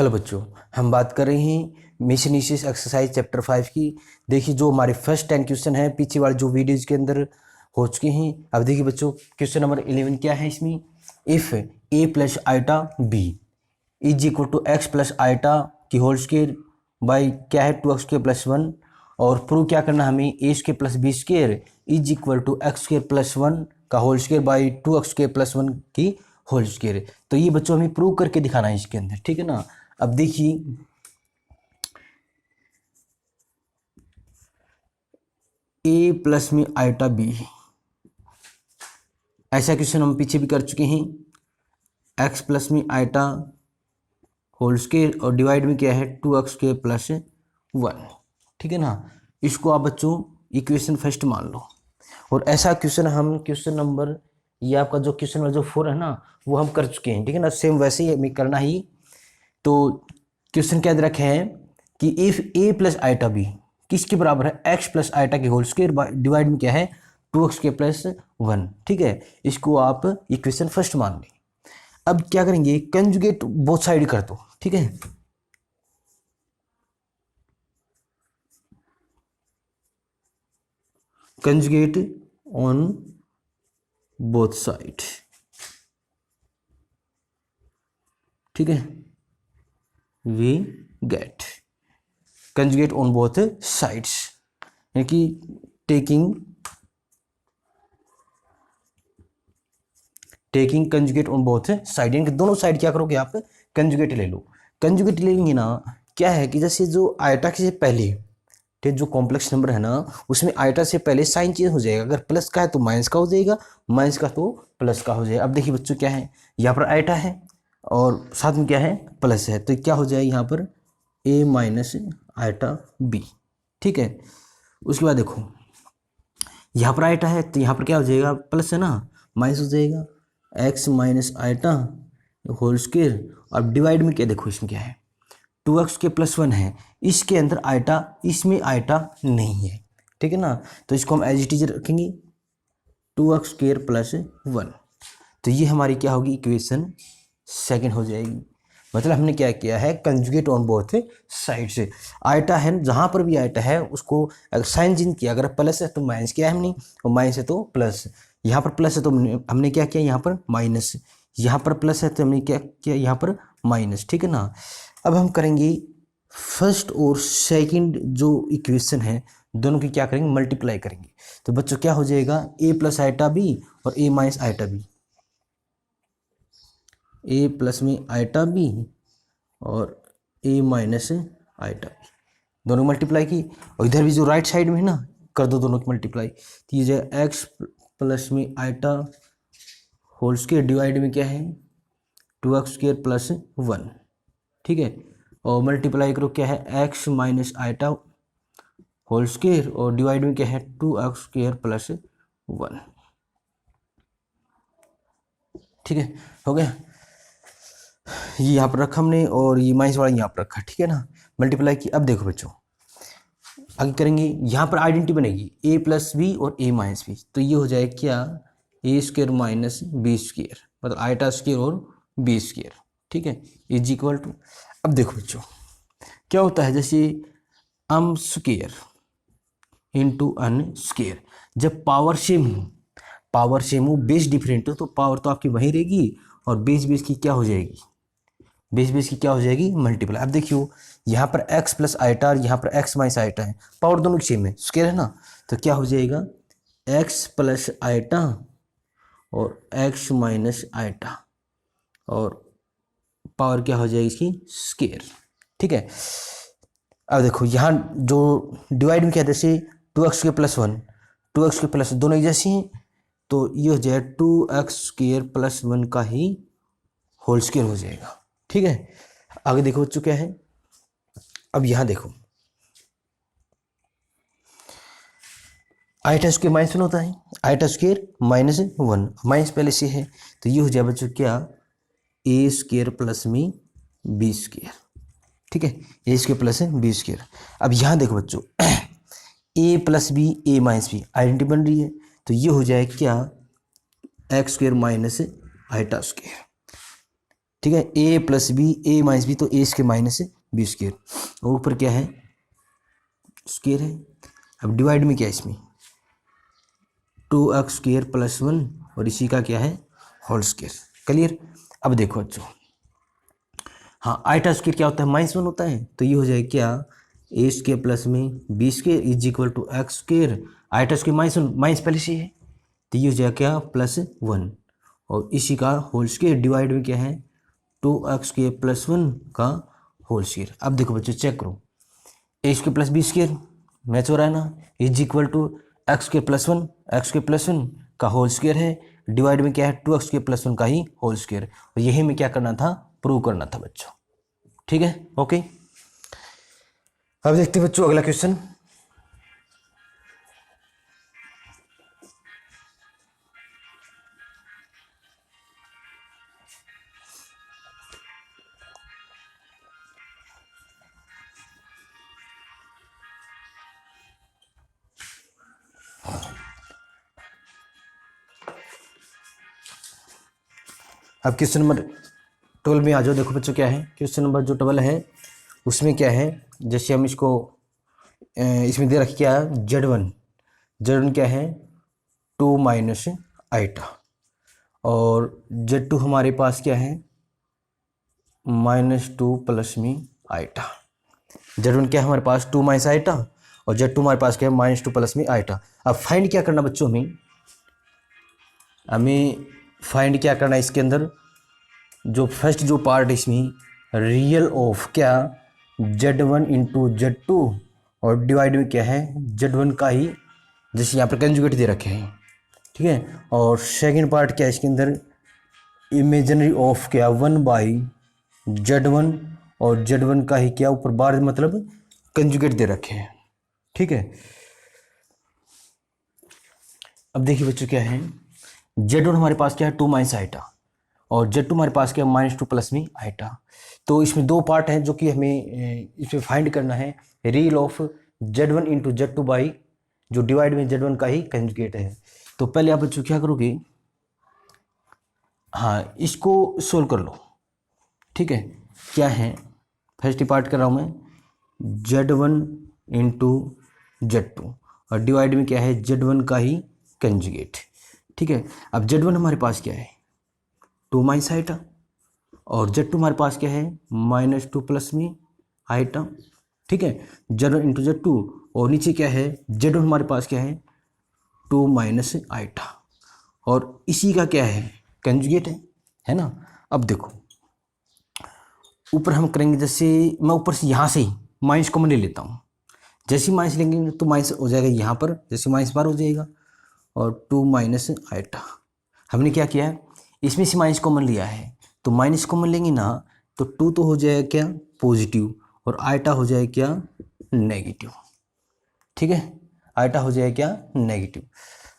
Hello बच्चों, हम बात कर रहे हैं मिशनीशियस एक्सरसाइज चैप्टर 5 की। देखिए जो हमारे फर्स्ट 10 क्वेश्चन हैं पीछे वाले जो वीडियोज के अंदर हो चुके हैं। अब देखिए बच्चों, क्वेश्चन नंबर 11 क्या है इसमें। If A plus iota B is equal to X plus iota की होल स्क्वायर बाई क्या है 2x स्क्वायर प्लस 1, और प्रूव क्या करना हमें A square plus B square is equal to X square plus 1 का whole square by 2x square plus 1 की whole square. तो ये बच्चों हमें प्रूव करके दिखाना है इसके अंदर, ठीक है ना। अब देखिए ए प्लस में आइटा बी, ऐसा क्वेश्चन हम पीछे भी कर चुके हैं। एक्स प्लस में आइटा होल स्क्वायर और डिवाइड में क्या है 2x स्क्वायर प्लस 1, ठीक है ना। इसको आप बच्चों इक्वेशन फर्स्ट मान लो। और ऐसा क्वेश्चन हम क्वेश्चन नंबर ये आपका जो क्वेश्चन नंबर जो 4 है ना वो हम कर चुके हैं, ठीक है ना। सेम वैसे ही हमें करना ही। तो क्वेश्चन क्या दे रखे हैं कि if A plus iota B किसके बराबर है एक्स प्लस आइटा के होल स्क्वायर डिवाइड में क्या है 2x के प्लस 1, ठीक है। इसको आप इक्वेशन फर्स्ट मान लें। अब क्या करेंगे, कंजुगेट बोथ साइड कर दो, ठीक है। कंजुगेट ऑन बोथ साइड, ठीक है। We get conjugate on both sides, यानी कि taking conjugate on both side, यानी कि दोनों साइड क्या करोगे आप कंजुगेट ले लो। कंजुगेट ले लेंगे ना, क्या है कि जैसे जो आइटा के से पहले ठीक जो कॉम्प्लेक्स नंबर है ना उसमें आइटा से पहले साइन चेंज हो जाएगा। अगर प्लस का है तो माइनस का हो जाएगा, माइनस का तो प्लस का हो जाएगा। अब देखिए बच्चों क्या है, यहाँ पर आइटा है और साथ में क्या है प्लस है, तो क्या हो जाएगा यहाँ पर ए माइनस आइटा बी, ठीक है। उसके बाद देखो यहाँ पर आइटा है तो यहाँ पर क्या हो जाएगा प्लस है ना, माइनस हो जाएगा X minus iota whole square. अब डिवाइड में क्या देखो इसमें क्या है 2x के प्लस 1 है, इसके अंदर आइटा इसमें आइटा नहीं है, ठीक है ना। तो इसको हम एज इट इज रखेंगे 2x स्क्वायर प्लस 1। तो ये हमारी क्या होगी इक्वेशन सेकंड हो जाएगी। मतलब हमने क्या किया है कंजुगेट ऑन बोथ साइड से। आइटा है जहाँ पर भी आइटा है उसको अगर साइन चेंज किया, अगर प्लस है तो माइनस किया है हमने और माइनस है तो प्लस। यहाँ पर प्लस है तो हमने क्या किया यहाँ पर माइनस, यहाँ पर प्लस है तो हमने क्या किया यहाँ पर माइनस, ठीक है ना। अब हम करेंगे फर्स्ट और सेकंड जो इक्वेशन है दोनों की क्या करेंगे मल्टीप्लाई करेंगे। तो बच्चों क्या हो जाएगा ए प्लस आइटा बी और ए minus iota B, A plus में आइटा बी और ए माइनस आइटा बी, दोनों मल्टीप्लाई की। और इधर भी जो राइट साइड में है ना कर दो दोनों की मल्टीप्लाई। तो ये जो एक्स प्लस में आइटा होल स्क्वायर डिवाइड में क्या है 2x स्क्वायर प्लस 1, ठीक है। और मल्टीप्लाई करो क्या है X minus iota whole square और डिवाइड में क्या है 2x स्क्वायर प्लस 1, ठीक है। हो गया, ये यहाँ पर रखा हमने और ये माइनस वाला यहाँ पर रखा, ठीक है ना। मल्टीप्लाई की। अब देखो बच्चों आगे करेंगे, यहाँ पर आइडेंटिटी बनेगी ए प्लस बी और ए माइनस बी। तो ये हो जाएगा क्या A square minus B square, मतलब आइटा स्क्वायर और बी स्क्वायर, ठीक है, इज इक्वल टू। अब देखो बच्चों क्या होता है, जैसे अम स्क्वायर इंटू अन स्क्वायर, जब पावर सेम हो बेस डिफरेंट हो तो पावर तो आपकी वही रहेगी और बेस की क्या हो जाएगी बेस की क्या हो जाएगी मल्टीप्लाई। अब देखियो यहाँ पर x प्लस आइटा और यहाँ पर x माइनस आइटा है, पावर दोनों की सेम है स्क्वायर है ना। तो क्या हो जाएगा x प्लस आइटा और x माइनस आइटा और पावर क्या हो जाएगी इसकी स्क्वायर, ठीक है। अब देखो यहाँ जो डिवाइड में क्या है जैसे 2x के प्लस 1 2x के प्लस दोनों एक जैसी हैं, तो ये हो जाएगा 2x स्क्वायर प्लस 1 का ही होल स्क्वायर हो जाएगा, ठीक है। आगे देखो बच्चों क्या है, अब यहां देखो आइटा स्क्वायर माइनस 1 होता है, आइटा स्क्वायर माइनस 1 माइनस पहले से है, तो ये हो जाए बच्चों क्या ए स्क्वायर प्लस में बी स्क्वायर, ठीक है, A square plus B square. अब यहां देखो बच्चों A plus B A minus B identity बन रही है, तो ये हो जाए क्या X square minus iota square. ठीक है, A plus B, A minus B, तो A square minus B square, और ऊपर क्या है स्क्र है। अब डिवाइड में क्या है इसमें 2x² + 1 और इसी का क्या है होल स्क्र। क्लियर। अब देखो बच्चों, हाँ आइटा स्क्र क्या होता है -1 होता है, तो ये हो जाए क्या a² प्लस में b² is equal to x²। Iota square minus पहले से है, तो ये हो जाएगा क्या +1 और इसी का होल स्क्र डिवाइड में क्या है 2x² + 1 का होल स्क्र। अब देखो बच्चों चेक करो, a² + b² मैच हो रहा है ना, is equal to x² + 1, x² + 1 का होल स्क्र है, डिवाइड में क्या है 2x² + 1 का ही होल स्क्र। और यही में क्या करना था प्रूव करना था बच्चों। ठीक है, ओके। अब देखते हैं बच्चों अगला क्वेश्चन। अब क्वेश्चन नंबर 12 में आ जाओ। देखो बच्चों क्या है क्वेश्चन नंबर जो 12 है उसमें क्या है, जैसे हम इसको इसमें दे रखी क्या है Z1 क्या है 2 - आइटा, और Z2 हमारे पास क्या है -2 + में आइटा। Z1 क्या है हमारे पास 2 - आइटा और Z2 हमारे पास क्या है -2 + में आइटा। अब फाइंड क्या करना बच्चों, हमें फाइंड क्या करना है इसके अंदर, जो फर्स्ट जो पार्ट है इसमें रियल ऑफ क्या Z1 × Z2 और डिवाइड में क्या है Z1 का ही, जैसे यहाँ पर कंजुगेट दे रखे हैं। ठीक है, और सेकंड पार्ट क्या है इसके अंदर इमेजिनरी ऑफ क्या 1/Z1 और Z1 का ही क्या ऊपर बार मतलब कंजुगेट दे रखे हैं। ठीक है, अब देखिए बच्चों क्या है Z1 हमारे पास क्या है 2 - आइटा और Z2 हमारे पास क्या है -2 + में आइटा। तो इसमें दो पार्ट हैं जो कि हमें इसमें फाइंड करना है, real of Z1 × Z2 by जो डिवाइड में Z1 का ही कंजुगेट है। तो पहले आप बच्चों क्या करोगे, हाँ इसको सोल्व कर लो। ठीक है, क्या है फर्स्ट पार्ट कर रहा हूँ मैं Z1 × Z2 और डिवाइड में क्या है Z1 का ही कंजुगेट। ठीक है, अब Z1 हमारे पास क्या है 2 - आइटा और Z2 हमारे पास क्या है -2 + में आइटा। ठीक है, Z1 × Z2 और नीचे क्या है Z1 हमारे पास क्या है 2 - आइटा और इसी का क्या है कंजुगेट है ना। अब देखो ऊपर हम करेंगे, जैसे मैं ऊपर से यहाँ से ही माइनस कॉमन ले लेता हूँ, जैसे माइनस लेंगे तो माइनस हो जाएगा यहाँ पर, जैसे माइनस बार हो जाएगा और 2 - आइटा। हमने क्या किया है इसमें से माइनस कॉमन लिया है, तो माइनस कॉमन लेंगे ना तो 2 तो हो जाएगा क्या पॉजिटिव और आइटा हो जाएगा क्या नेगेटिव। ठीक है, आइटा हो जाएगा क्या नेगेटिव।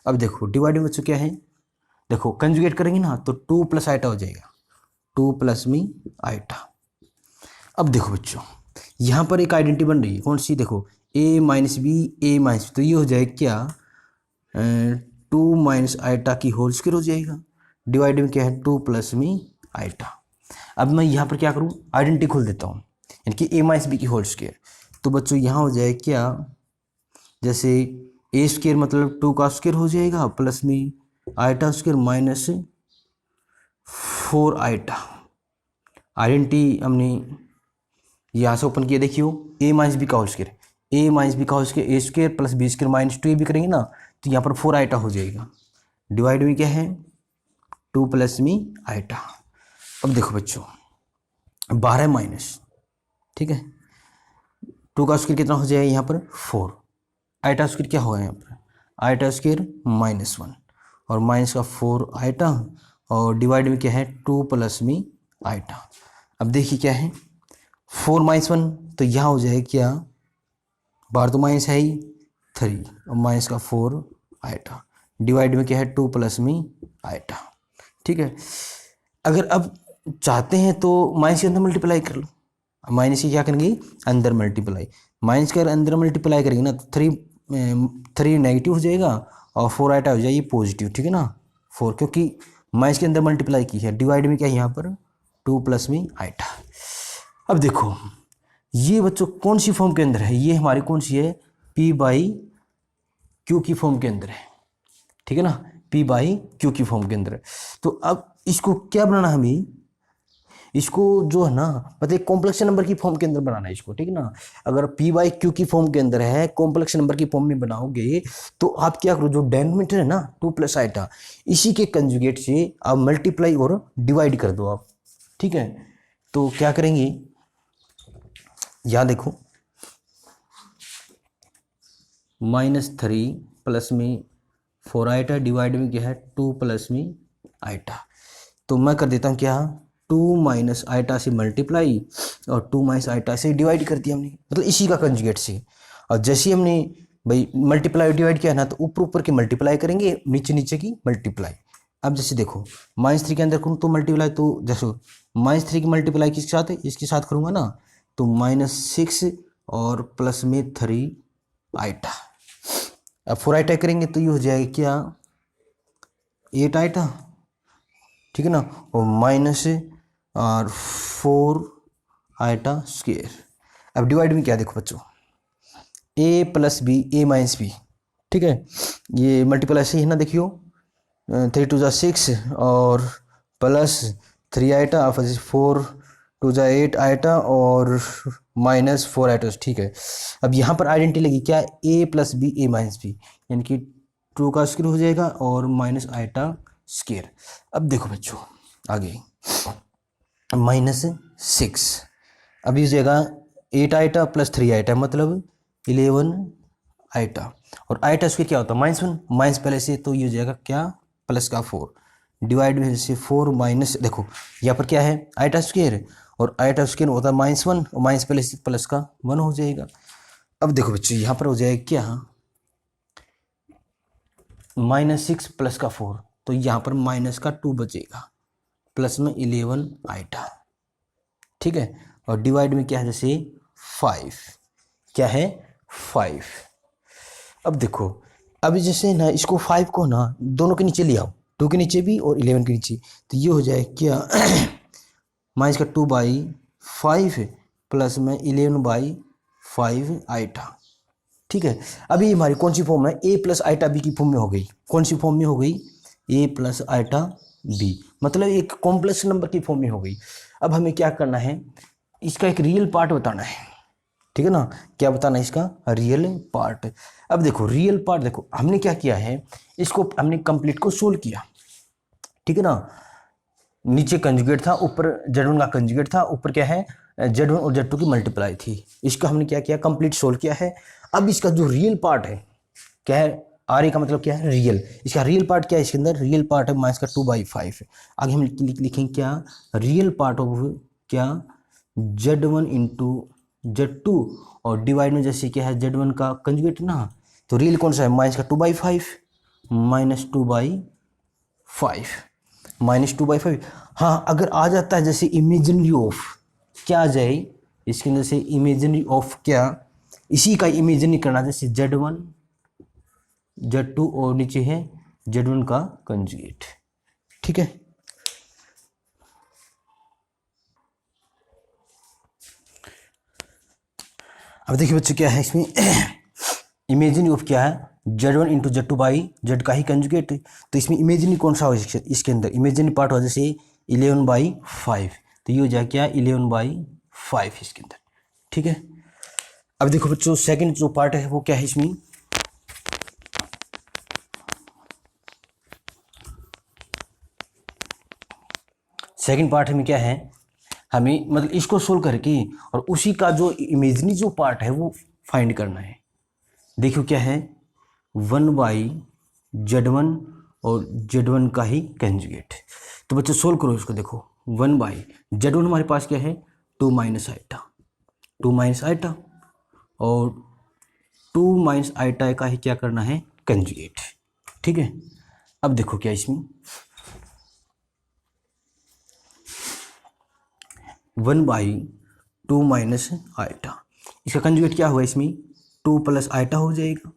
अब देखो डिवाइड में बच्चों क्या है, देखो कंजुगेट करेंगे ना तो 2 + आइटा हो जाएगा 2 + में आइटा। अब देखो बच्चों यहाँ पर एक आइडेंटिटी बन रही है कौन सी, देखो a - b a - b, तो ये हो जाएगा क्या 2 - आइटा की होल स्क्वायर हो जाएगा, डिवाइड में क्या है 2 + में आइटा। अब मैं यहाँ पर क्या करूँ आइडेंटिटी खोल देता हूँ, यानी कि a - b की होल स्क्वायर। तो बच्चों यहाँ हो जाएगा क्या, जैसे a² मतलब 2 का स्क्वायर हो जाएगा प्लस में आइटा स्क्वायर -4 आइटा। आइडेंटिटी हमने यहाँ से ओपन किया, देखियो a - b का होल स्क्वायर, a - b का होल स्क्वायर a² + b² -2 भी करेंगे ना तो यहाँ पर 4 आइटा हो जाएगा, डिवाइड में क्या है 2 + में आइटा। अब देखो बच्चों 12 माइनस, ठीक है 2 का स्क्वायर कितना हो जाएगा यहाँ पर 4, आइटा स्क्वायर क्या होगा यहाँ पर आइटा स्क्वायर -1 और माइनस का 4 आइटा और डिवाइड में क्या है 2 + में आइटा। अब देखिए क्या है 4 - 1 तो यहाँ हो जाए क्या बार तो माइनस है ही 3 और माइनस का 4 आइटा, डिवाइड में क्या है 2 + में आइटा। ठीक है, अगर अब चाहते हैं तो माइनस के अंदर मल्टीप्लाई कर लो, माइनस की क्या करेंगे अंदर मल्टीप्लाई, माइनस के अंदर मल्टीप्लाई करेंगे ना तो 3 नेगेटिव हो जाएगा और 4 आइटा हो जाएगी पॉजिटिव। ठीक है ना 4, क्योंकि माइनस के अंदर मल्टीप्लाई की है, डिवाइड में क्या है यहाँ पर टू प्लस में आइटा। अब देखो ये बच्चों कौन सी फॉर्म के अंदर है, ये हमारी कौन सी है, पी बाई क्यू की फॉर्म के अंदर है, ठीक है ना, पी बाई क्यू की फॉर्म के अंदर है। तो अब इसको क्या बनाना है हमें, इसको जो है ना मतलब कॉम्प्लेक्स नंबर की फॉर्म के अंदर बनाना है इसको, ठीक है ना। अगर पी बाई क्यू की फॉर्म के अंदर है, कॉम्प्लेक्स नंबर की फॉर्म में बनाओगे तो आप क्या करो, जो डेनोमिनेटर है ना टू प्लस आइटा, इसी के कंजुगेट से आप मल्टीप्लाई और डिवाइड कर दो आप, ठीक है। तो क्या करेंगे, यहाँ देखो -3 प्लस में 4 आइटा डिवाइड में क्या है 2 प्लस में आइटा। तो मैं कर देता हूँ क्या, 2 माइनस आइटा से मल्टीप्लाई और 2 माइनस आइटा से डिवाइड कर दिया हमने, मतलब इसी का कंजुगेट से। और जैसे ही हमने भाई मल्टीप्लाई डिवाइड किया ना, तो ऊपर ऊपर की मल्टीप्लाई करेंगे, नीचे नीचे की मल्टीप्लाई। अब जैसे देखो -3 के अंदर करूँ तो मल्टीप्लाई, तो जैसे -3 की मल्टीप्लाई किसके साथ है, इसके साथ करूँगा ना, तो -6 और प्लस में 3 आइटा। अब 4 आइटा करेंगे तो ये हो जाएगा क्या 8 आइटा, ठीक है ना, और माइनस और 4 आइटा स्क्वायर। अब डिवाइड में क्या देखो बच्चों, A plus B A minus B, ठीक है, ये मल्टीप्लाई से ही ना, देखियो 3 2 6 और प्लस 3 आइटा, 4 2 8 आइटा और -4 आइटा, ठीक है। अब यहाँ पर आइडेंटिटी लगी क्या, ए plus B A minus B, यानी कि 2 का स्क्वायर हो जाएगा और माइनस आइटा स्क्वायर। अब देखो बच्चों आगे -6, अब इस जगह 8 आइटा प्लस 3 आइटा मतलब 11 आइटा, और आइटा स्क्वायर क्या होता है -1, माइनस पहले से, तो ये हो जाएगा क्या प्लस का 4 डिवाइड में से 4 माइनस, देखो यहाँ पर क्या है आइटा स्क्वायर, और आइटा स्क्वायर होता है -1 और माइनस पहले से प्लस का 1 हो जाएगा। अब देखो बच्चों यहाँ पर हो जाएगा क्या -6 प्लस का 4, तो यहाँ पर माइनस का 2 बचेगा, प्लस में 11 आइटा, ठीक है, और डिवाइड में क्या है जैसे 5, क्या है 5। अब देखो अभी जैसे ना इसको 5 को ना दोनों के नीचे ले आओ, 2 के नीचे भी और 11 के नीचे, तो ये हो जाए क्या माइनस का 2/5 प्लस में 11/5 आइटा, ठीक है। अभी हमारी कौन सी फॉर्म है, ए प्लस आइटा बी की फॉर्म में हो गई, कौन सी फॉर्म में हो गई, ए प्लस आइटा बी, मतलब एक कॉम्प्लेक्स नंबर की फॉर्म में हो गई। अब हमें क्या करना है, इसका एक रियल पार्ट बताना है, ठीक है ना, क्या बताना है इसका रियल पार्ट। अब देखो रियल पार्ट, देखो हमने क्या किया है, इसको हमने कंप्लीट को सोल्व किया, ठीक है ना, नीचे कंजुगेट था, ऊपर Z1 का कंजुगेट था, ऊपर क्या है Z1 और Z2 की मल्टीप्लाई थी, इसका हमने क्या किया कंप्लीट सोल्व किया है। अब इसका जो रियल पार्ट है क्या है, आर ए का मतलब क्या है रियल, इसका रियल पार्ट क्या है, इसके अंदर रियल पार्ट है माइनस का 2/5। आगे हम लिखेंगे क्या रियल पार्ट ऑफ क्या Z1 इंटू Z2 और डिवाइड में जैसे क्या है Z1 का कंजुगेट ना, तो रियल कौन सा है माइनस का 2/5 -2/5 हाँ, अगर आ जाता है जैसे इमेजिनरी ऑफ, क्या आ जाए इसके अंदर से इमेजिनरी ऑफ, क्या इसी का इमेजिनरी करना, जैसे Z1 Z2 और नीचे है Z1 का कंजुगेट, ठीक है। अब देखिए बच्चों क्या है इसमें इमेजिनरी ऑफ क्या है Z1 into Z2 by Z का ही कंजुगेट, तो इसमें इमेजिनरी कौन सा हो, इसके अंदर इमेजिनरी पार्ट हो जैसे 11/5, तो ये हो जाए क्या 11/5 इसके अंदर, ठीक है। अब देखो बच्चों सेकंड जो पार्ट है वो क्या है इसमें, सेकंड पार्ट में क्या है, हमें मतलब इसको सोल्व करके और उसी का जो इमेजिनरी जो पार्ट है वो फाइंड करना है। देखो क्या है 1/Z1 और Z1 का ही कंजुगेट, तो बच्चों सोल्व करो इसको। देखो 1/Z1 हमारे पास क्या है 2 माइनस आइटा और 2 माइनस आइटा का ही क्या करना है कंजुगेट, ठीक है। अब देखो क्या इसमें 1/2 माइनस आइटा, इसका कंजुगेट क्या हुआ इसमें 2 प्लस आइटा हो जाएगा,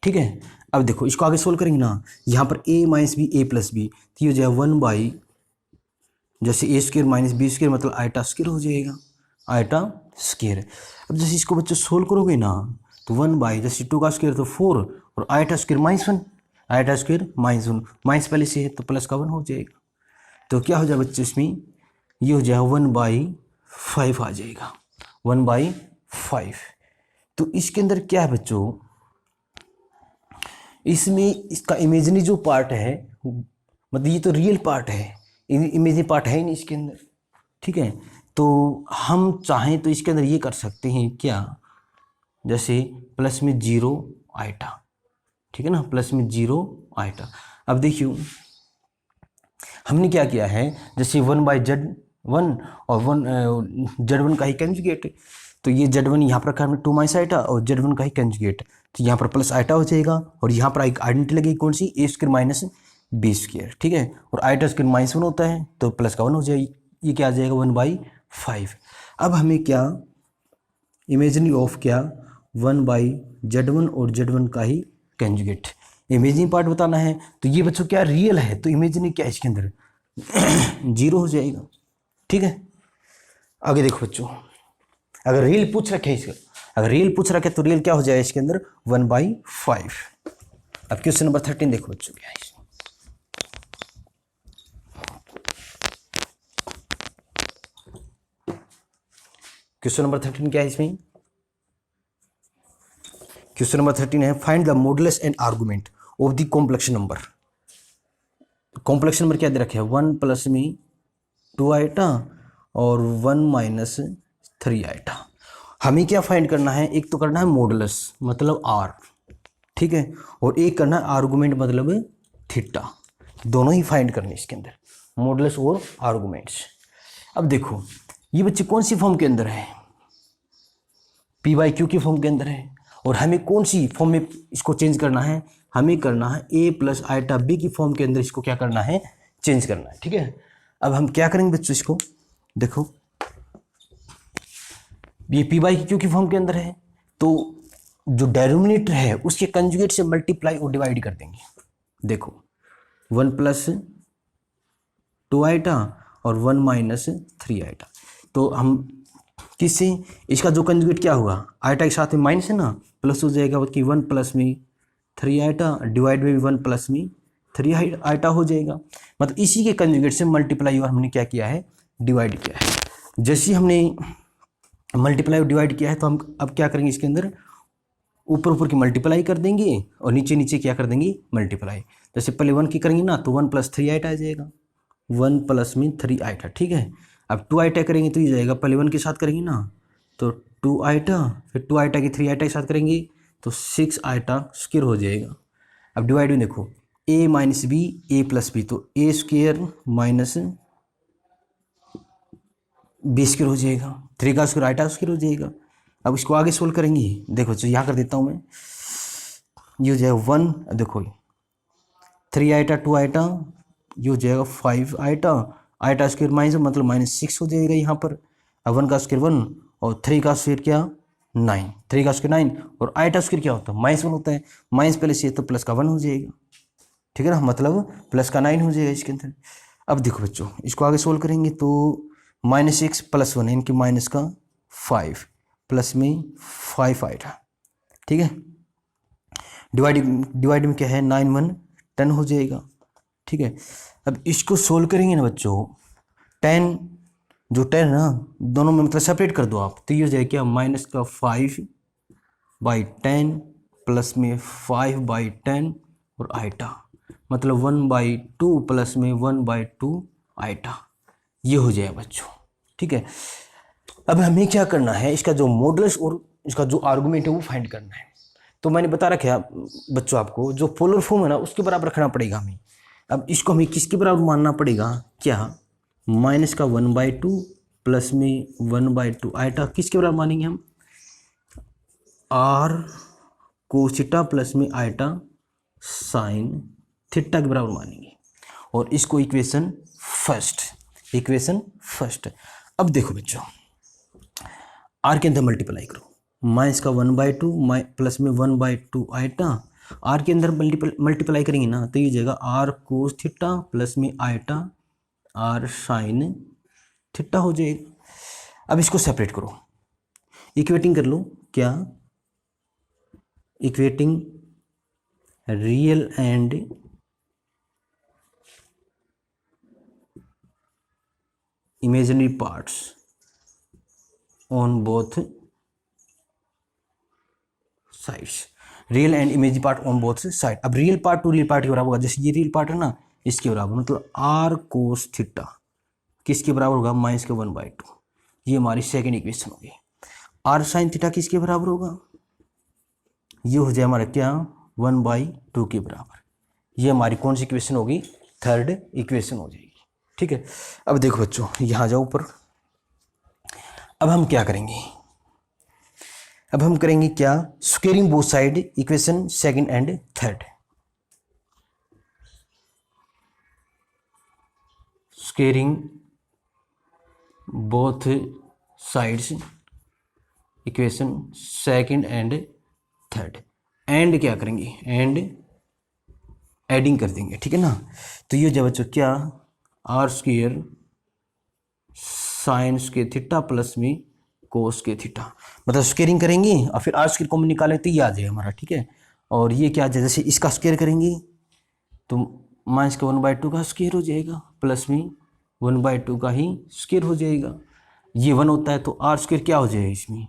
ठीक है। अब देखो इसको आगे सोल्व करेंगे ना, यहाँ पर a minus B A plus B, तो ये हो जाएगा जैसे A square minus B square मतलब आयटा स्क्र हो जाएगा, आयटा स्क्र। अब जैसे इसको बच्चों सोल्व करोगे ना तो 1 बाई जैसे 2 का स्क्र तो 4 और eta square -1, eta square -1 minus पहले से है तो प्लस का 1 हो जाएगा। तो क्या हो जाएगा बच्चों इसमें, ये हो जाएगा 1/5 आ जाएगा, 1/5। तो इसके अंदर क्या है बच्चों, इसमें इसका इमेजिनरी जो पार्ट है मतलब ये तो रियल पार्ट है, इमेजिनरी पार्ट है ही नहीं इसके अंदर, ठीक है। तो हम चाहें तो इसके अंदर ये कर सकते हैं क्या, जैसे प्लस में 0 आइटा, ठीक है ना, प्लस में 0 आइटा। अब देखियो हमने क्या किया है, जैसे 1/z1 और 1 z1 का ही कंजुगेट, तो ये z1 यहाँ पर रखा हमने 2 माइनस आइटा और z1 का ही कंजुगेट, तो यहाँ पर प्लस आइटा हो जाएगा और यहाँ पर एक आइडेंटिटी लगेगी कौन सी, ए स्क्र माइनस बी स्क्र, ठीक है। और आइटा स्क्र -1 होता है तो प्लस का 1 हो जाएगी, ये क्या आ जाएगा 1/5। अब हमें क्या इमेजिनरी ऑफ क्या 1/z1 और z1 का ही कंजुगेट इमेजिनरी पार्ट बताना है। तो ये बच्चों क्या रियल है, तो इमेजिनरी क्या है इसके अंदर 0 हो जाएगा, ठीक है। आगे देखो बच्चों, अगर रियल पूछ रखे इसका, अगर रियल पूछ रखे तो रियल क्या हो जाएगा इसके अंदर 1/5। अब क्वेश्चन नंबर 13 देखो बच्चों क्या है, क्वेश्चन नंबर 13 क्या है इसमें, क्वेश्चन नंबर 13 है find the modulus and argument of the complex number. Complex number क्या दे रखे है, 1 प्लस में 2 आइटा और 1 माइनस 3 आइटा। हमें क्या फाइंड करना है, एक तो करना है मॉडुलस मतलब r, ठीक है, और एक करना है आर्गुमेंट मतलब थीटा, दोनों ही फाइंड करने इसके अंदर, मॉडुलस और आर्गुमेंट्स। अब देखो ये बच्चे कौन सी फॉर्म के अंदर है, p/q की फॉर्म के अंदर है, और हमें कौन सी फॉर्म में इसको चेंज करना है, हमें करना है a प्लस आइटा b की फॉर्म के अंदर इसको क्या करना है, चेंज करना है, ठीक है। अब हम क्या करेंगे बच्चों, इसको देखो ये p/q की फॉर्म के अंदर है तो जो डेनोमिनेटर है उसके कंजुगेट से मल्टीप्लाई और डिवाइड कर देंगे। देखो 1 प्लस 2 आइटा और 1 माइनस 3 आइटा, तो हम किससे, इसका जो कंजुगेट क्या होगा, आइटा के साथ में माइनस है ना, प्लस हो जाएगा कि 1 प्लस में 3 आइटा डिवाइड में 1 प्लस में 3 आइटा हो जाएगा, मतलब इसी के कंजुगेट से मल्टीप्लाई और हमने क्या किया है, डिवाइड किया है। जैसे हमने मल्टीप्लाई और डिवाइड किया है तो हम अब क्या करेंगे, इसके अंदर ऊपर ऊपर की मल्टीप्लाई कर देंगे और नीचे नीचे क्या कर देंगे, मल्टीप्लाई। जैसे पहले 1 की करेंगे ना तो 1 प्लस 3 आइटा आ जाएगा, 1 प्लस में 3 आइटा, ठीक है। अब 2 आइटा करेंगे तो ये जाएगा, पहले 1 के साथ करेंगे ना तो 2 आइटा, फिर 2 आइटा की 3 आइटा के साथ करेंगे तो 6 आइटा स्क्वायर हो जाएगा। अब डिवाइड में देखो a minus B A plus B, तो A square minus B square हो जाएगा, 3 का स्क्वायर आइटा स्क्वायर हो जाएगा। अब इसको आगे सोल्व करेंगे, देखो तो यहाँ कर देता हूँ मैं, ये हो जाएगा 1, देखो 3 आइटा 2 आइटा, ये हो जाएगा 5 आइटा, आइटा स्क्वायर माइनस मतलब -6 हो जाएगा यहाँ पर। अब 1 का स्क्वायर 1 और 3 का स्क्वायर क्या 9, 3 का स्क्वायर 9 और आइटा स्क्वायर क्या होता है -1 होता है, माइनस पहले से तो प्लस का 1 हो जाएगा, ठीक है ना, मतलब प्लस का 9 हो जाएगा इसके अंदर। अब देखो बच्चों इसको आगे सोल्व करेंगे तो -6 प्लस 1 इनकी माइनस का 5 प्लस में 5 आइटा, ठीक है। डिवाइड में क्या है 9 1 10 हो जाएगा, ठीक है। अब इसको सोल्व करेंगे ना बच्चों, 10 जो 10 ना दोनों में मतलब सेपरेट कर दो आप, तो ये हो जाएगा क्या माइनस का 5/10 प्लस में 5/10 और आइटा, मतलब 1/2 प्लस में 1/2 आइटा, ये हो जाएगा बच्चों, ठीक है। अब हमें क्या करना है, इसका जो मॉडुलस और इसका जो आर्गुमेंट है वो फाइंड करना है। तो मैंने बता रखा है बच्चों आपको, जो पोलर फॉर्म है ना उसके बराबर रखना पड़ेगा हमें। अब इसको हमें किसके बराबर मानना पड़ेगा, क्या माइनस का 1/2 प्लस में 1/2 आइटा किसके बराबर मानेंगे हम, आर कोस थीटा प्लस में आइटा साइन थीटा के बराबर मानेंगे, और इसको इक्वेशन फर्स्ट। अब देखो बच्चों आर के अंदर मल्टीप्लाई करो, माइनस का 1/2 प्लस में 1/2 आइटा, आर के अंदर मल्टीप्लाई करेंगे ना तो ये हो जाएगा आर कोस थीटा प्लस में आइटा आर साइन थीटा हो जाएगा। अब इसको सेपरेट करो, इक्वेटिंग कर लो, क्या equating real and imaginary parts on both sides, real and imaginary part on both side. अब real part to real part के बराबर होगा, जैसे ये रियल पार्ट है ना, इसके बराबर, मतलब आर कोस थीटा किसके बराबर होगा, -1/2। ये हमारी सेकेंड इक्वेशन होगी। आर साइन थीटा किसके बराबर होगा, ये हो जाए हमारा क्या, 1/2 के बराबर। ये हमारी कौन सी इक्वेशन होगी, थर्ड इक्वेशन हो जाएगी। ठीक है, अब देखो बच्चों, यहाँ जाओ ऊपर। अब हम क्या करेंगे, अब हम करेंगे क्या, squaring both side equation second and third. Squaring both sides equation second and third. And क्या करेंगे, एंड एडिंग कर देंगे, ठीक है ना। तो ये जब बच्चों क्या, R square sine square theta plus में कोस के थीटा, मतलब स्क्वेयरिंग करेंगे और फिर आर स्क्वेयर कॉमन निकालें तो ये आ जाएगा हमारा, ठीक है। और ये क्या, जैसे इसका स्क्वेयर करेंगे तो -1/2 का स्क्वेयर हो जाएगा, प्लस में 1/2 का ही स्क्वेयर हो जाएगा। ये 1 होता है तो आर स्क्वेयर क्या हो जाएगा इसमें,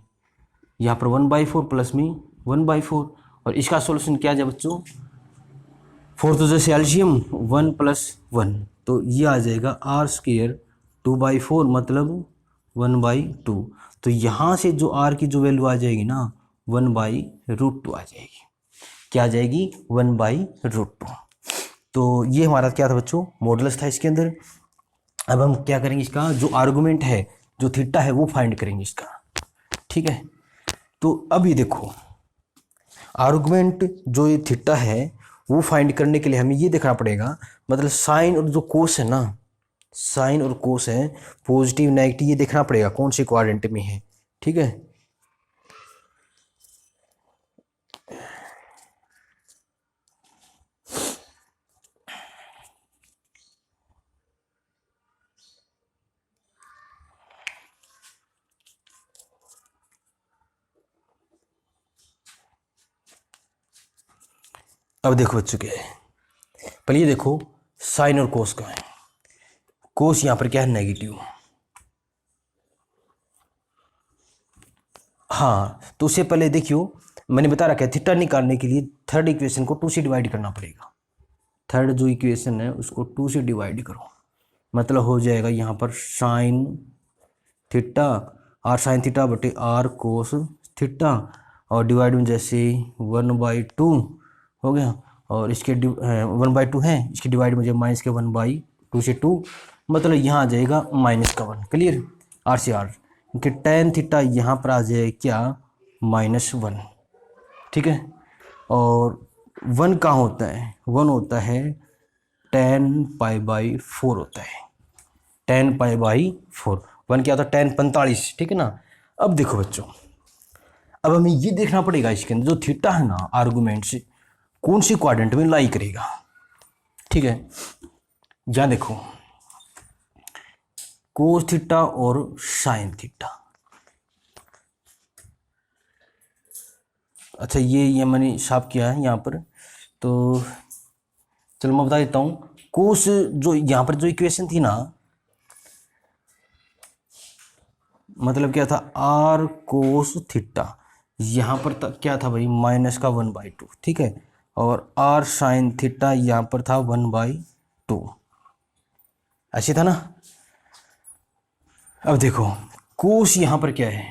यहाँ पर 1/4 प्लस में 1/4। और इसका सॉल्यूशन क्या है बच्चों, 4 तो जैसे एल्शियम 1 + 1, तो ये आ जाएगा आर स्क्वेयर 2/4 मतलब 1/2। तो यहाँ से जो आर की जो वैल्यू आ जाएगी ना, 1/√2 आ जाएगी। क्या आ जाएगी, 1/√2। तो ये हमारा क्या था बच्चों, मॉडुलस था इसके अंदर। अब हम क्या करेंगे, इसका जो आर्गुमेंट है, जो थीटा है, वो फाइंड करेंगे इसका, ठीक है। तो अब ये देखो, आर्गुमेंट जो ये थीटा है वो फाइंड करने के लिए हमें ये देखना पड़ेगा, मतलब साइन और जो कोस है ना, साइन और कोस है पॉजिटिव नेगेटिव, ये देखना पड़ेगा कौन से क्वाड्रेंट में है, ठीक है। अब देखो बच्चों क्या है, पहले ये देखो साइन और कोस का है। कोस यहाँ पर क्या है, नेगेटिव। हाँ, तो उससे पहले देखियो, मैंने बता रखा है थीटा निकालने के लिए थर्ड इक्वेशन को 2 से डिवाइड करना पड़ेगा। थर्ड जो इक्वेशन है उसको 2 से डिवाइड करो, मतलब हो जाएगा यहाँ पर sine theta, R sine theta बटे आर कोस थीटा, और डिवाइड में जैसे 1/2 हो गया, और इसके 1/2 है, इसके डिवाइड में जब -1/2 से 2, मतलब यहाँ आ जाएगा -1। क्लियर, आर से आर, क्योंकि टेन थीटा यहाँ पर आ जाए क्या, -1, ठीक है। और 1 कहाँ होता है, 1 होता है 10π/4 होता है, 10π/4। 1 क्या होता है, 10 45, ठीक है ना। अब देखो बच्चों, अब हमें ये देखना पड़ेगा इसके अंदर जो थीटा है ना, आर्गुमेंट से कौन सी क्वाड्रेंट में लाई करेगा, ठीक है। यहाँ देखो, कोस थीटा और साइन थीटा, अच्छा ये मैंने साफ किया है यहाँ पर, तो चलो मैं बता देता हूँ। कोस जो यहाँ पर जो इक्वेशन थी ना, मतलब क्या था, आर कोस थीटा, यहाँ पर क्या था भाई, -1/2, ठीक है। और आर साइन थीटा यहाँ पर था 1/2, ऐसे था ना। अब देखो कोस यहाँ पर क्या है,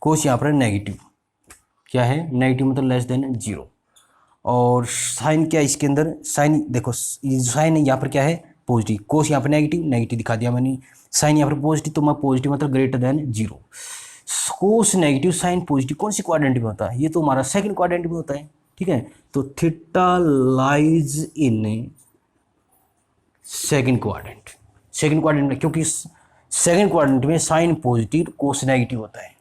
कोस यहाँ पर नेगेटिव, क्या है, नेगेटिव मतलब <0। और साइन क्या है इसके अंदर, साइन देखो, साइन यहाँ पर क्या है, पॉजिटिव। कोस यहाँ पर नेगेटिव, नेगेटिव दिखा दिया मैंने। साइन यहाँ पर पॉजिटिव, तो मैं पॉजिटिव मतलब <0। कोस नेगेटिव साइन पॉजिटिव कौन सी क्वाड्रेंट में होता है, ये तो हमारा सेकंड क्वाड्रेंट में होता है, ठीक है। तो theta lies in second quadrant, second quadrant में, क्योंकि सेकंड क्वाड्रेंट में साइन पॉजिटिव कोस नेगेटिव होता है,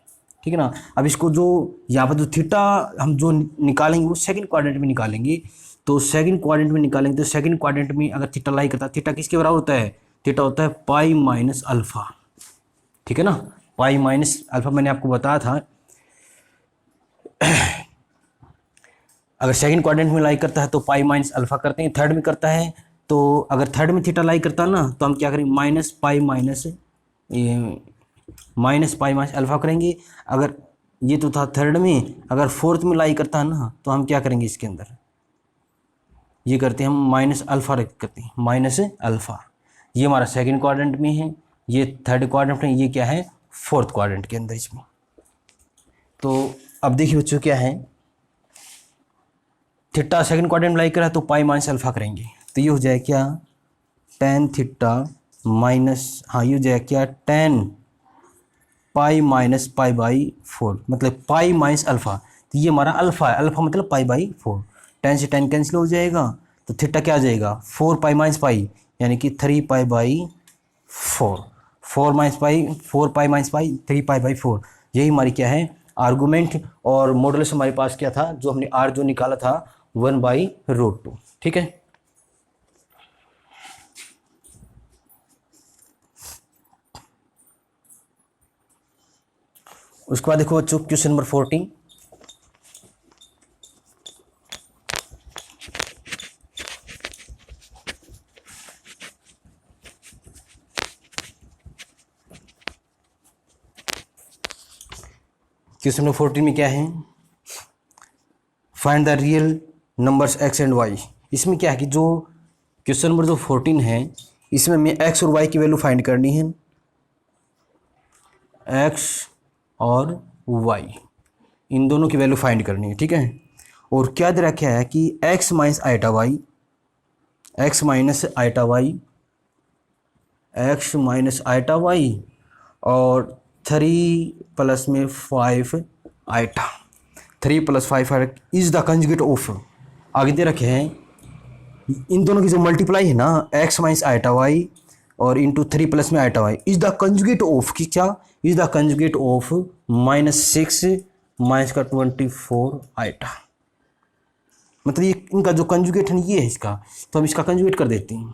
ठीक है ना। अब इसको जो यहाँ पर जो थीटा हम जो निकालेंगे वो सेकंड क्वाड्रेंट में निकालेंगे। तो सेकंड क्वाड्रेंट में निकालेंगे तो सेकंड क्वाड्रेंट में अगर थीटा लाई करता है, थीटा किसके बराबर होता है, थीटा होता है पाई माइनस अल्फा, ठीक है ना, पाई माइनस अल्फा मैंने आपको बताया था। अगर सेकंड क्वाड्रेंट में लाई करता है तो पाई माइनस अल्फा करते हैं, थर्ड में करता है तो अगर थर्ड में थीटा लाई करता है ना तो हम क्या करेंगे माइनस पाई माइनस अल्फा करेंगे। अगर ये तो था थर्ड में, अगर फोर्थ में लाई करता है ना तो हम क्या करेंगे इसके अंदर ये करते हैं हम माइनस अल्फा करते हैं, माइनस अल्फा। ये हमारा सेकंड क्वाड्रेंट में है, ये थर्ड क्वाड्रेंट में, ये क्या है फोर्थ क्वाड्रेंट के अंदर इसमें। तो अब देखिए बच्चों क्या है, थीटा सेकंड क्वाड्रेंट में लाई करा तो पाई माइनस अल्फा करेंगे तो ये हो जाए क्या टेन थीटा माइनस, हाँ ये हो जाए क्या ten pi minus pi by 4, मतलब पाई माइनस अल्फा। तो ये हमारा अल्फा है, अल्फा मतलब पाई बाई 4, 10 से 10 कैंसिल हो जाएगा तो थीटा क्या आ जाएगा 4 पाई माइनस पाई, यानी कि 3 pi by 4, 4 minus pi 4 pi minus pi 3 pi by 4। यही हमारी क्या है आर्गूमेंट। और मॉडुलस हमारे पास क्या था जो हमने आर जो निकाला था 1/√2, ठीक है। उसके बाद देखो बच्चों क्वेश्चन नंबर 14। क्वेश्चन नंबर 14 में क्या है find the real numbers X and Y. इसमें क्या है कि जो क्वेश्चन नंबर जो 14 है इसमें हमें एक्स और वाई की वैल्यू फाइंड करनी है, एक्स और वाई इन दोनों की वैल्यू फाइंड करनी है, ठीक है। और क्या दे रखा है कि X minus iota Y, X minus iota Y, X minus iota Y और 3 प्लस में 5 iota, 3 + 5 iota is the conjugate of, आगे दे रखे हैं इन दोनों की जो मल्टीप्लाई है ना एक्स माइनस आइटा वाई और इंटू 3 प्लस में iota Y is the conjugate of की क्या is the conjugate of -6 minus का 24 आइटा। मतलब ये इनका जो कंजुगेट है ये है इसका, तो हम इसका कंजुगेट कर देते हैं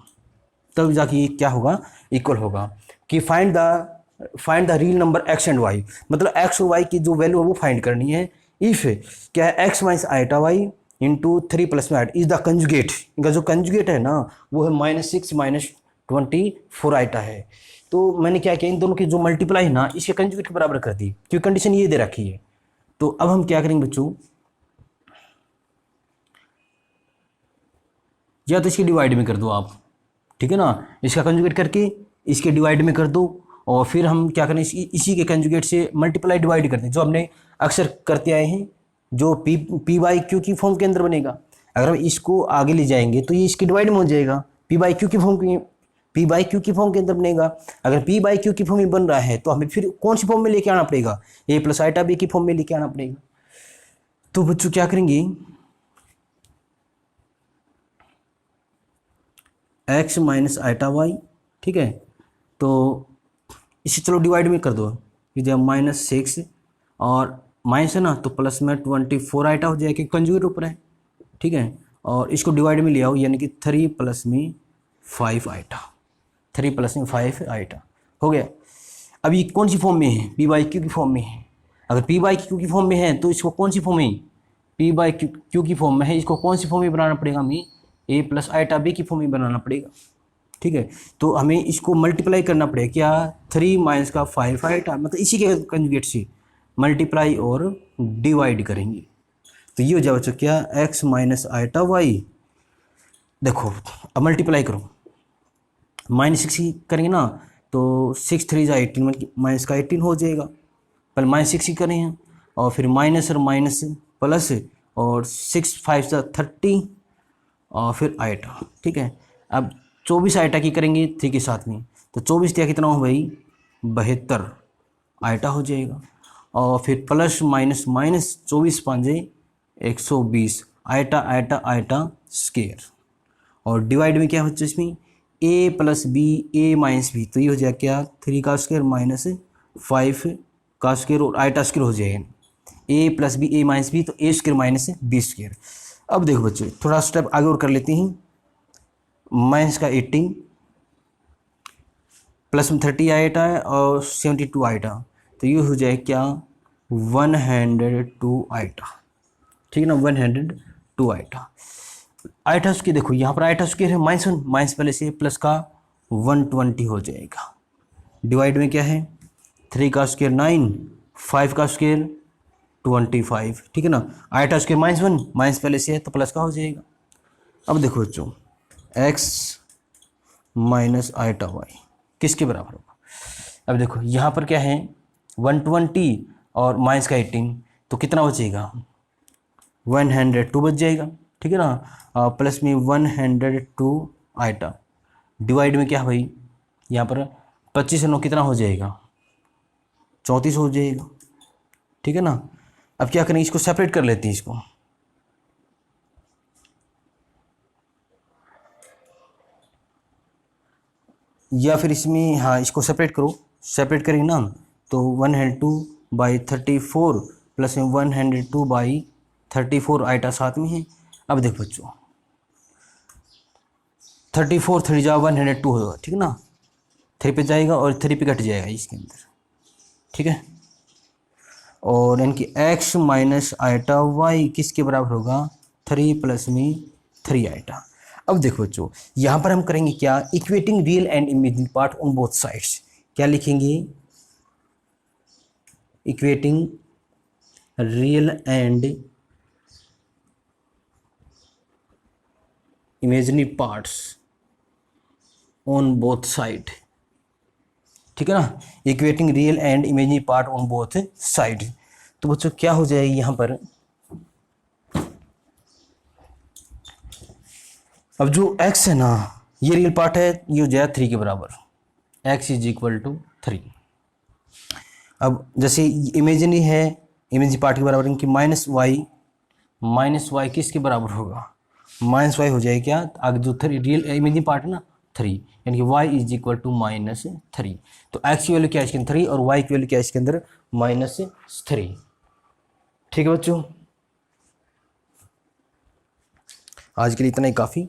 तब जाके ये क्या होगा इक्वल होगा कि find the real number X and Y, मतलब एक्स और वाई की जो वैल्यू है वो फाइंड करनी है। इफ क्या है X minus iota Y into 3 plus में आइटा इज द कंजुगेट, इनका जो कंजुगेट है ना वो है -6 माइनस 24 आइटा है। तो मैंने क्या किया इन दोनों की जो मल्टीप्लाई है ना इसके कंजुगेट के बराबर कर दी क्योंकि कंडीशन ये दे रखी है। तो अब हम क्या करेंगे बच्चों, या तो इसकी डिवाइड में कर दो आप, ठीक है ना, इसका कंजुगेट करके इसके डिवाइड में कर दो और फिर हम क्या करें इसी के कंजुगेट से मल्टीप्लाई डिवाइड करते हैं जो हमने अक्सर करते आए हैं, जो पी बाई क्यू की फॉर्म के अंदर बनेगा। अगर हम इसको आगे ले जाएंगे तो ये इसके डिवाइड में हो जाएगा, पी बाई क्यू की फॉर्म के अंदर बनेगा। अगर पी बाई क्यू की फॉर्म में बन रहा है तो हमें फिर कौन सी फॉर्म में लेके आना पड़ेगा, ए प्लस आइटा बी की फॉर्म में लेके आना पड़ेगा। तो बच्चों क्या करेंगे एक्स माइनस आइटा वाई, ठीक है, तो इसे चलो डिवाइड में कर दो, जब -6 और माइनस है ना तो प्लस में 24 आइटा हो जाएगा कंजुगेट ऊपर है, ठीक है, और इसको डिवाइड में ले आओ यानी कि 3 प्लस में 5 आइटा, 3 प्लस में 5 आइटा हो गया। अब ये कौन सी फॉर्म में है पी बाई क्यू की फॉर्म में है। अगर पी बाई क्यू की फॉर्म में है तो इसको कौन सी फॉर्म में पी बाई क्यू की फॉर्म में है, इसको कौन सी फॉर्म में बनाना पड़ेगा हमें ए प्लस आइटा बी की फॉर्म में बनाना पड़ेगा, ठीक है। तो हमें इसको मल्टीप्लाई करना पड़ेगा क्या 3 माइनस का 5 आइटा, मतलब इसी के कंजुगेट से मल्टीप्लाई और डिवाइड करेंगे तो ये हो जाए बच्चों क्या एक्स माइनस आइटा वाई। देखो अब मल्टीप्लाई करो -6 करेंगे ना तो 6 3 जा 18 माइनस का 18 हो जाएगा, पहले -6 ही करें हैं और फिर माइनस और माइनस प्लस और 6 5 जा 30 और फिर आइटा, ठीक है। अब 24 आइटा की करेंगे 3 के साथ में तो 24 दिया कितना हो भाई 72 आइटा हो जाएगा और फिर plus minus minus 24 5 120 iota iota iota square और डिवाइड में क्या बच्चों इसमें A plus B A minus B, तो ये हो जाएगा क्या 3 का स्क्वायर माइनस 5 का स्क्वायर और आइटा स्क्वायर हो जाएगा ए plus B A minus B, तो A square minus B square. अब देखो बच्चों थोड़ा स्टेप आगे और कर लेते हैं, माइनस का 18 प्लस में 30 आइटा है और 72 आइटा, तो ये हो जाए क्या 102 आइटा, ठीक है ना, 102 आइटा। आइटा स्क्वायर देखो यहाँ पर आइटा स्क्वायर है -1, माइनस पहले से प्लस का 120 हो जाएगा। डिवाइड में क्या है 3 का स्क्वायर 9, 5 का स्क्वायर 25, ठीक है ना। आइटा स्क्वायर -1, माइनस पहले से है तो प्लस का हो जाएगा। अब देखो बच्चों x माइनस आइटा वाई किसके बराबर होगा। अब देखो यहाँ पर क्या है 120 और माइनस का 18, तो कितना बचेगा 102 बच जाएगा, ठीक है ना। प्लस में 102 आइटा, डिवाइड में क्या भाई यहाँ पर 25 9 कितना हो जाएगा 34 हो जाएगा, ठीक है ना। अब क्या करेंगे इसको सेपरेट कर लेते हैं इसको, या फिर इसमें हाँ इसको सेपरेट करो, सेपरेट करेंगे ना तो 102/34 प्लस में 102/34 आइटा साथ में है। अब देखो बच्चों 34 3 जा 102 होगा, ठीक है ना, 3 पे जाएगा और 3 पे कट जाएगा इसके अंदर, ठीक है। और यानी कि x माइनस आइटा वाई किसके बराबर होगा 3 प्लस में 3 आइटा। अब देखो बच्चों यहाँ पर हम करेंगे क्या equating real and imaginary part on both sides, क्या लिखेंगे equating real and imaginary parts on both side, ठीक है ना, equating real and imaginary part on both side. तो बच्चों क्या हो जाएगी यहाँ पर, अब जो x है ना ये रियल पार्ट है, ये हो जाएगा 3 के बराबर, x = 3। अब जैसे इमेजिनरी है, इमेजिनरी पार्ट के बराबर इनकी -y किसके बराबर होगा -y हो जाएगा क्या आगे जो रियल इमेजिनरी पार्ट है ना 3, यानी कि y = -3। तो x की वैल्यू क्या है इसके अंदर 3 और y की वैल्यू क्या है इसके अंदर -3, ठीक है बच्चों। आज के लिए इतना ही काफ़ी।